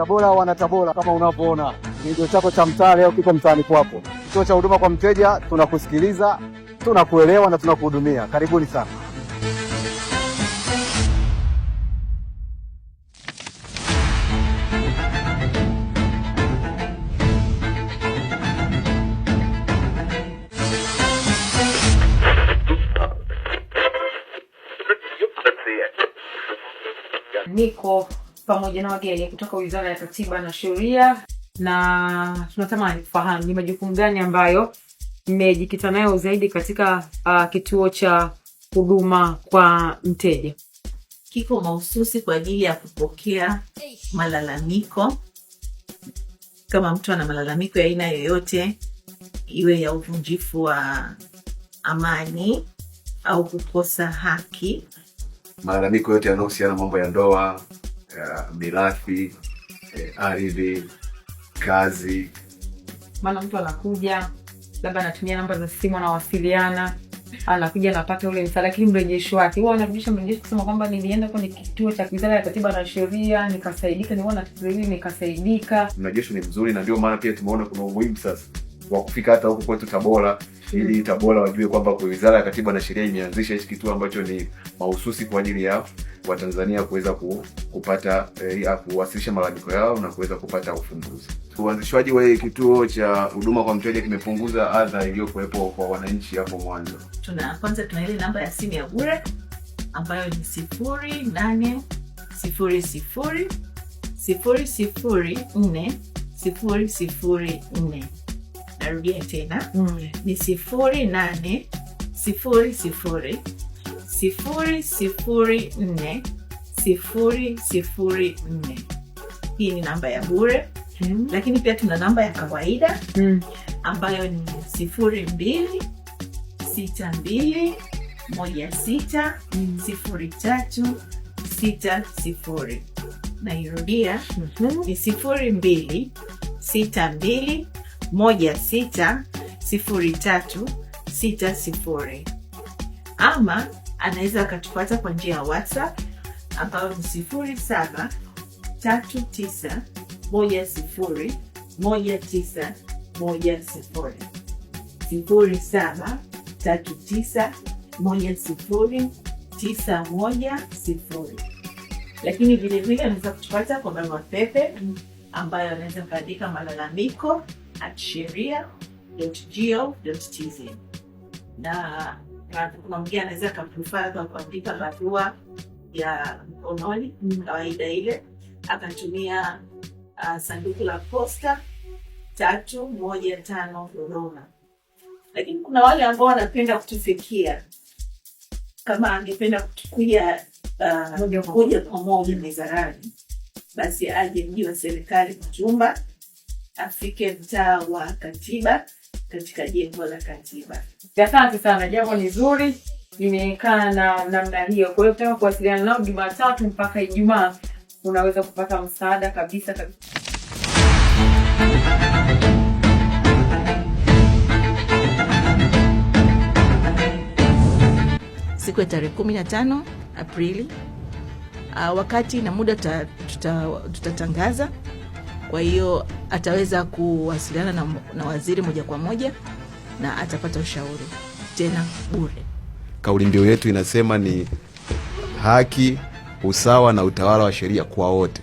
wana Tabora, kama unavyoona video chako cha mtaa leo kiko mtaani kwako. Kituo cha huduma kwa mteja, tunakusikiliza, tunakuelewa na tunakuhudumia. Karibuni sana. Niko pamoja na wageni kutoka Wizara ya Katiba na Sheria, na tunatamani kufahamu ni majukumu gani ambayo mmejikita nayo zaidi katika kituo cha huduma kwa mteja. Kiko mahususi kwa ajili ya kupokea malalamiko. Kama mtu ana malalamiko ya aina yoyote, iwe ya uvunjifu wa amani au kukosa haki, malalamiko yote yanayohusiana mambo ya ndoa, mirathi, ardhi, kazi. Maana mtu anakuja labda anatumia namba za simu na wasiliana, anakuja anapata ule msaada, lakini mrejesho wake huwa anarudisha mrejesho kusema kwamba nilienda kwenye kituo cha Wizara ya Katiba na Sheria nikasaidika, niona tatizo hili nikasaidika. Mrejesho ni mzuri, na ndio maana pia tumeona kuna umuhimu sasa wa kufika hata huko kwetu Tabora, ili Tabora wajue kwamba kwa Wizara ya Katiba na Sheria imeanzisha hiki kituo ambacho ni mahususi kwa ajili ya Watanzania kuweza kupata kuwasilisha malalamiko yao na kuweza kupata ufumbuzi. Uanzishwaji wa kituo cha huduma kwa mteja kimepunguza adha iliyokuwepo kwa wananchi hapo mwanzo. Kwanza tuna ile namba ya simu ya bure ambayo ni 0800 004 004. Narudia tena, ni 0800 004 004. Hii ni namba ya bure. Lakini pia tuna namba ya kawaida ambayo ni 02 62 16 03 60. Nairudia, ni 02 62 16 03 60. Ama anaweza akatupata kwa njia ya WhatsApp ambayo ni 07 39 10 19 10. 07 39 10 910. Lakini vile vile anaweza kutupata kwa barua pepe ambayo anaweza kuandika malalamiko@sheria.go.tz. Na kuna mwingine anaweza kuprefer kuandika barua ya mkononi kawaida ile, akatumia sanduku la posta 315 Dodoma. Lakini kuna wale ambao wanapenda kutufikia, kama angependa kutukuja moja kwa moja wizarani, basi aje mji wa serikali Mtumba, afike mtaa wa Katiba katika jengo la Katiba. Asante sana, jambo ni zuri, nimekaa na namna hiyo. Kwa hiyo kama kuwasiliana nao Jumatatu mpaka Ijumaa unaweza kupata msaada kabisa. Siku ya tarehe 15 Aprili, wakati na muda tutatangaza. Kwa hiyo ataweza kuwasiliana na waziri moja kwa moja na atapata ushauri tena bure. Kauli mbiu yetu inasema ni haki, usawa na utawala wa sheria kwa wote.